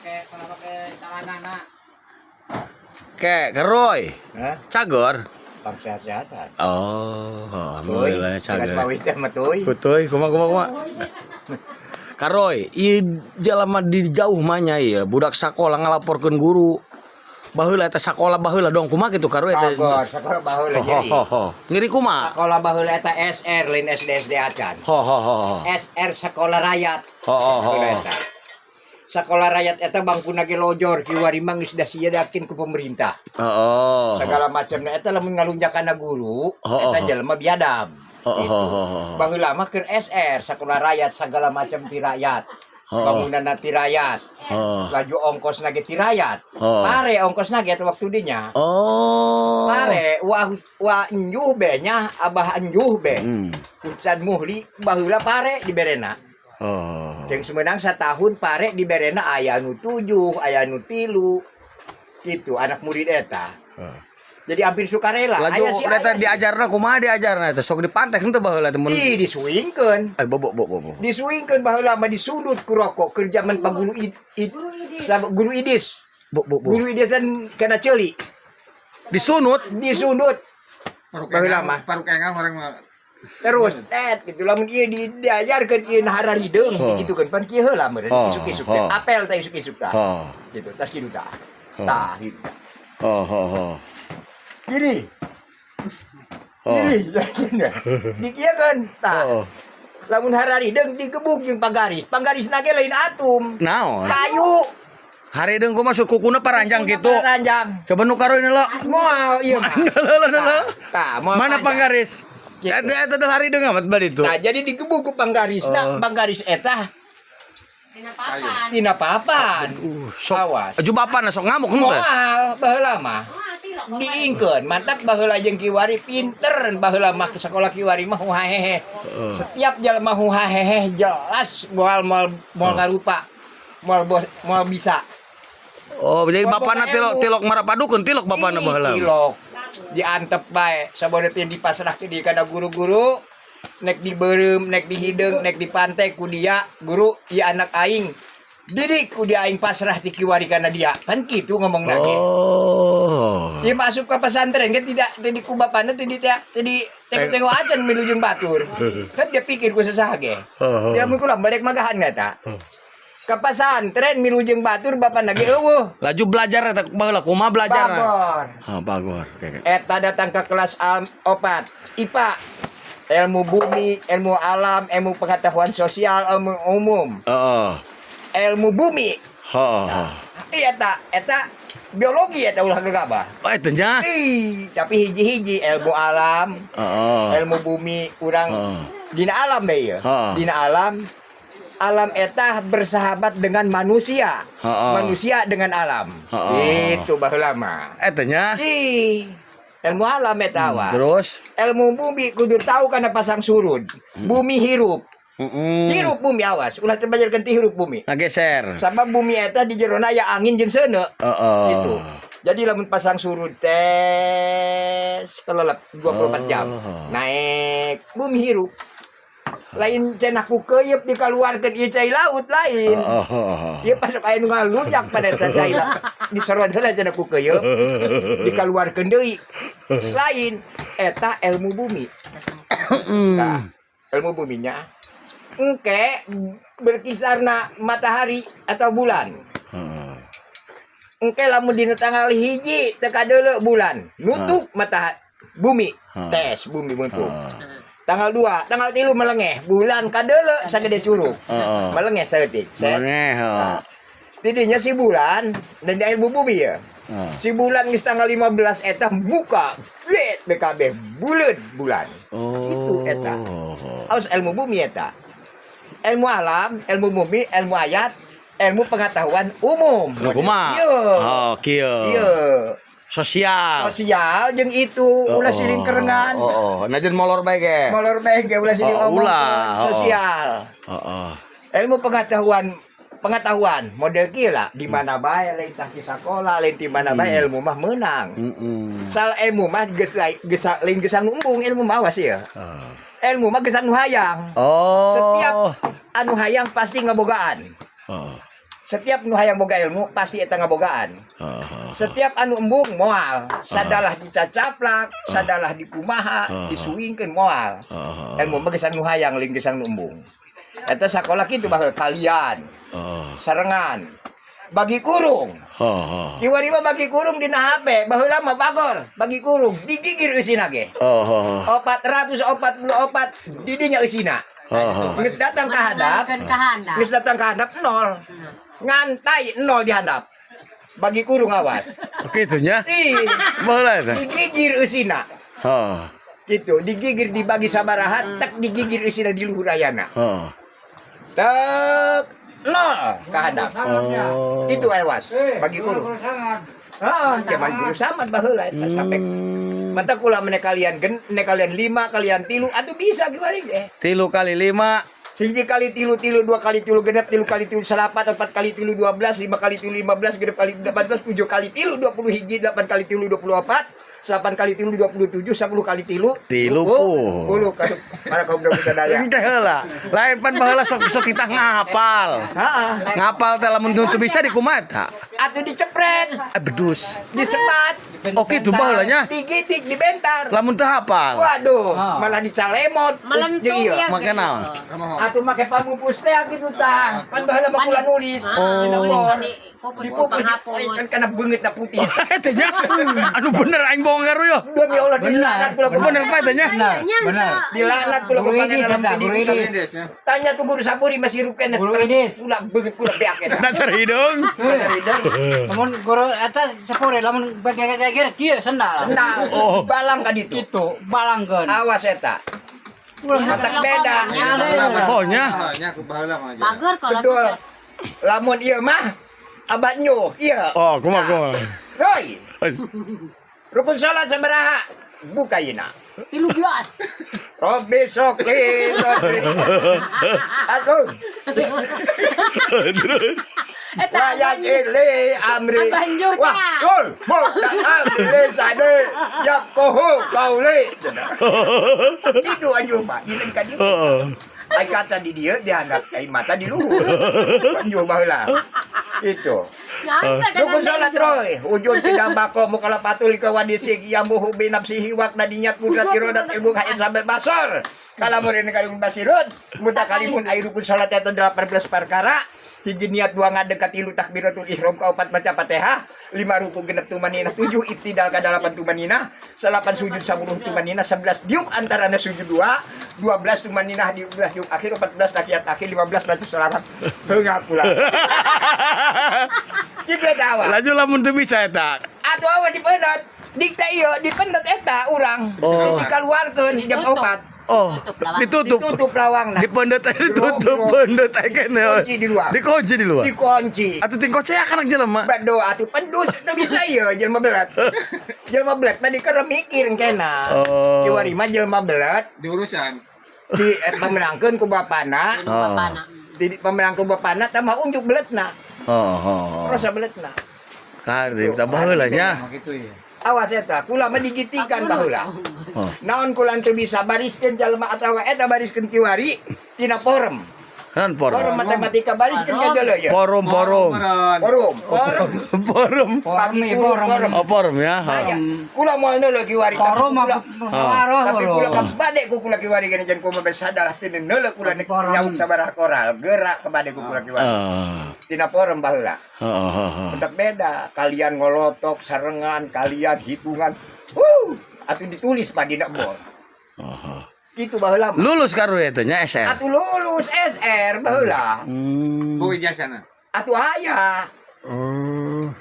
pakai celana nak. Keroy. Hah? Cagor. Pang sehat-sehatan. Oh, alhamdulillah Cagas cagor. mawit mah teuy. Kutuy, kumaha. Karoy, ieu jalma di jauh manya ieu budak sakola ngalaporkeun guru. Baheula eta sakola baheula dong kumaha kitu Karoy eta. Kagor, sakola baheula jadi. Ngiri kumaha? Sakola baheula eta SR lain SD acan. SR Sekolah Rakyat. Sakola eta. Sekolah rakyat eta bangkuna ge lojor kiwari mah geus da siadakeun ku pemerintah. Segala macamna eta lamun ngalunjakana guru, eta jelema biadab. Gitu. Baheula mah keur SR Sekolah Rakyat segala macam ti rakyat. Bangunanna ti rakyat. Laju ongkosna ge ti rakyat. Pare ongkosna ge eta waktu dinya. Pare wa enjuh be nya abah enjuh be. Ustad Muhli baheula pare diberena. Yang semenang setahun pare diberena aya nu 7, aya nu 3. Gitu anak murid eta. Jadi hampir sukarela. Laju eta diajarna kumaha diajarna eta sok dipantek henteu baheula teh mun. Ih disuingkeun. Bobo. Disuingkeun baheula mah disundut ku rokok keur zaman Pak Guru Idis. Guru Idis kan kana ceuli. Disundut. Baheula mah. Paru kengang orang mah. Terus gitu lamun ieu diajarkeun ieu nahara hideung digitukeun pan kieu heula meureun isuk-isuk teh apel teh isuk-isuk tah gitu tas kitu tah tah gitu gini dikieun tah lamun hara hideung digebuk jeung panggarisna ge lain atum Naon? kayu Haredeung kumaha kukuna paranjang kitu. paranjang Coba nu Karoy heula. moal ieu mah tah moal Mana panggaris? Eta dah hari deung amat bari itu. Nah, jadi digebuk ku panggarisna, panggaris eta tina papan. Sok Awas. jubapan sok ngamuk henteu. Moal baheula mah. Diingkeun, mantap baheula jeung kiwari pinter baheula mah ke sekolah kiwari mah hahehe. Setiap jalma hahehe jelas moal ngarupa. Moal bisa. Oh, jadi bapana tilok marapadukeun tilok bapana baheula. Tilok. Diantep bae sabodot yang dipasrahkeun di kana guru-guru nek dibeureum nek dihideung nek dipantai ku dia guru ieu anak aing didik ku dia aing pasrah ti kiwari kana dia kan kitu ngomongna ge ieu masuk ke pesantren kan tidak tadi ku bapana tadi tengok acan milu jeung batur kan dia pikir ku sasaha ge dia mun kula balik magahan eta ke pesantren milu jeung batur bapana ge eueuh laju belajar eta baheula kumaha belajarna bagor eta datang ke kelas 4 IPA ilmu bumi ilmu alam ilmu pengetahuan sosial ilmu umum ilmu bumi eta biologi eta ulah gegabah eta nya tapi hiji-hiji ilmu alam ilmu bumi urang dina alam deh ya dina alam eta bersahabat dengan manusia. Manusia dengan alam. Itu baheula mah. Eta nya. Ilmu alam eta Terus ilmu bumi kudu tahu kana pasang surut. Bumi hirup. Hirup bumi awas. Ulah teu bajarkeun ti hirup bumi. Ngageser. Sabab bumi eta di jerona aya angin jeung seuneu. Gitu. Jadi lamun pasang surut tes kelelep 24 jam. Naik bumi hirup. Lain cenah ku keuyeub dikaluarkeun ieu cai laut lain. Ieu pasok aya nu ngalujak pada eta cai laut. Diseron heula cenah ku keuyeub dikaluarkeun deui. Lain eta ilmu bumi. Nah, ilmu buminya engke berkisarna matahari atau bulan. Engke lamun dina tanggal 1 teu kadeuleu bulan, nutup matahari bumi. Tes bumi nutup. Tanggal 2, tanggal 3 melengeh, bulan kadeuleu sagede curug. Melengeh saeutik. Melengeh. Tidinya si bulan dan di air bumi ya. Si bulan geus tanggal 15 eta buka. Blet BKB buleud bulan. Itu eta. Aus ilmu bumi eta. Ilmu alam, ilmu bumi, ilmu ayat, ilmu pengetahuan umum. Kumaha? Kieu. Sosial jeung itu ulah siling kerengan. Najeun molor bae ge. Molor bae ge ulah siling ngomong sosial. Ilmu pengetahuan model kieu lah di mana bae lain tah di sakola lain di mana bae ilmu mah meunang. Sal ilmu mah geus lain geus embung ilmu mah awas ya. Ilmu mah geus anu hayang. Setiap anu hayang pasti ngabogaan. Setiap nu hayang boga ilmu pasti eta ngabogaan. Setiap anu embung moal, sadalah dicacaplak, sadalah dikumaha, disuingkeun moal. Ilmu mah nu hayang ling geus nu embung. Eta sakola kitu baheula kalian. Sarengan. Bagi kurung. Kiwari mah bagi kurung dina HP, baheula mah bagor, bagi kurung digigir eusina ge. 444 didinya eusina. Geus datang ka handap. Geus datang ka handap 0. Ngantai 0 di handap. Bagi kurung awas. Oke itunya. Ih, baheula eta. digigir eusina. Gitu, digigir dibagi sabaraha, tak digigir eusina di luhur ayana. Tak 0 ka handap. Itu awas. Bagi kurung. Zaman guru samad baheula eta sampai mata kula mene kalian 5 kalian 3 atuh bisa kiwari ge. 3 kali 5 1 kali 3 2 kali 3 genep 3 kali 3 salapat 4 kali 3 12 5 kali 3 15 genep kali 18 7 kali 3 20 hiji 8 kali 3 24 8 kali 3 27 10 kali 3 10 kaduk mana kau udah bisa daya teh heula lain pan baheula sok kita ngapal ngapal teh lamun teu bisa dikumaha atuh dicepret bedus disepat. Oke itu baheulanya tigitik dibentar lamun teu hafal waduh malah dicalemot melentung ya makana atuh make pamupus teh kitu tah kan baheula mah kula nulis dipupus kan kana beungeutna putih teh nya anu bener aing bohong karo yo demi Allah dilaknat kula bener pa teh nya Benar. dilaknat kula Guru pakai ini dalam senda, guru video ini. tanya tuh guru sapuri masih hirup kena Guru ini. pula beungeut pula beakeun dasar hidung Namun guru eta sepure lamun bagi-bagi kieu sendal. sendal balang ka ditu Itu balangkeun. awas eta matak beda pokoknya Nya ku baheula mah aja. Bager kalau betul lamun ieu mah abad nyuh ieu oh kumaha Roy rukun salat sabaraha buka yeuna 13. Robi sokli atuh Wayat ili amri Banjurnya. wah yul muka amri sade yap kohu kauli itu anjur pak ini kan dia ai kaca di dia dihandap ai mata di luhur anjur baheula itu rukun salat roy ujud tidak bako mukala patul ka wadisi yambuhu binafsihi wa nadiyat kudrat irodat ilmu haid sampai basor kalamun ini kalimun basirun muta kalimun ai rukun salat eta 18 perkara hiji niat 2 ngadekat 3 takbiratul ihram ka 4 baca Fatihah 5 ruku genep tumaninah 7 ibtidal ka 8 tumaninah 8 sujud 10 tumaninah 11 diuk antarana sujud 2 12 tumaninah di 12 diuk akhir 14 tahiyat akhir 15 baca selawat heungah pula kitu eta awal laju lamun teu bisa eta atuh awal dipendet dikta ieu dipendet eta urang dikaluarkeun jam 4 oh ditutup lawangna dipendet ditutup pendet kene dikunci di luar dikunci di luar dikunci atuh ting kocek anak jelema Bado atuh pendus teu bisa ieu jelema belet. Jelema belet tadi keur mikir kena. Kiwari mah jelema belet Diurusan. di pemenangkeun ku bapana. Bapana. Di pemenang ku bapana tah mah unjuk beletna. Rasa beletna. kan kita baheula nya Mah kitu ya. Awas eta kula mah digitikan baheula. Naon kula teu bisa bariskeun jalma atawa eta bariskeun kiwari tina forum. kan Forum matematika bariskeun ka deuleu ya. forum Forum pagi Forum. forum. oh forum ya Aya, kula moal neuleuh kiwari Forum kula. Tapi kula mah. kabade ku kula kiwari gini jan kumaha sadalah teu neuleuh kula nyaut sabaraha koral gerak kabade ku kula kiwari. Tina forum baheula. Untuk beda, kalian ngolotok sarengan, kalian hitungan. Atuh ditulis pa dina bor. Itu baheula. lulus karo eta nya SR Atuh lulus SR baheula. Bu ijazahna. Atuh aya.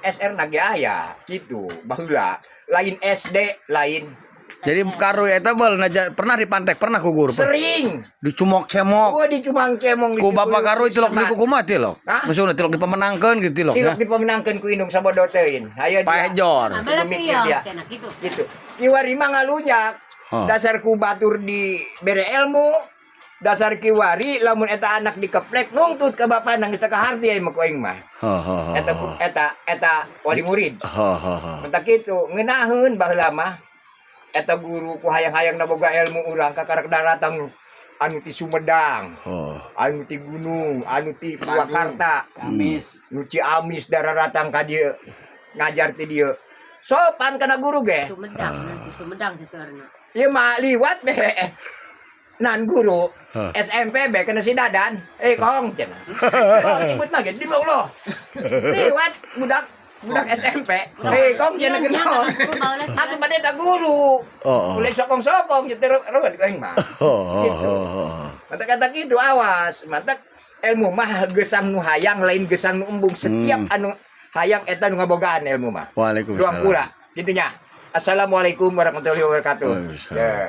SR nage aya gitu baheula. Lain SD lain. jadi karo eta beul pernah dipantek pernah ku guru Sering. dicumok-cemok Gua dicumang cemong ku bapak karo tilok di kumaha tilok Hah? maksudna tilok dipemenangkeun gitu tilok Tilok ya dipemenangkeun ku indung sabodo teuin. Hayo pahejor Abelah mikir kieu dia. cenah kitu. gitu. Kiwari mah ngalunyak. Dasar ku batur di bere ilmu. Dasar kiwari lamun eta anak dikeplek nungtut ke bapak nang kita kaharti aya mah ku aing mah. Eta wali murid. Mentak kitu ngeunaheun baheula mah. Eta guru ku hayang-hayang na boga ilmu urang ka karek daratang anu ti Sumedang, anu ti Gunung, anu ti Purwakarta, nu Ciamis dararatang ka dieu ngajar ti dieu. Sopan kana guru ge. Sumedang sesarna. Ieu mah liwat be. Nan guru SMP be kana si Dadan. Kong cenah. Kong ikut mah ge di Allah. Liwat budak SMP. Kong cenah geus. Atuh bade da guru. Mulai sokong-sokong jeung reueut ka mah. Kata-kata gitu awas. Mantak ilmu mah gesang nu hayang lain gesang nu embung. Setiap anu hayang eta nu ngabogaan ilmu mah. Waalaikumsalam. Ruang pula. Gitunya. Assalamualaikum warahmatullahi wabarakatuh. Waalaikumsalam.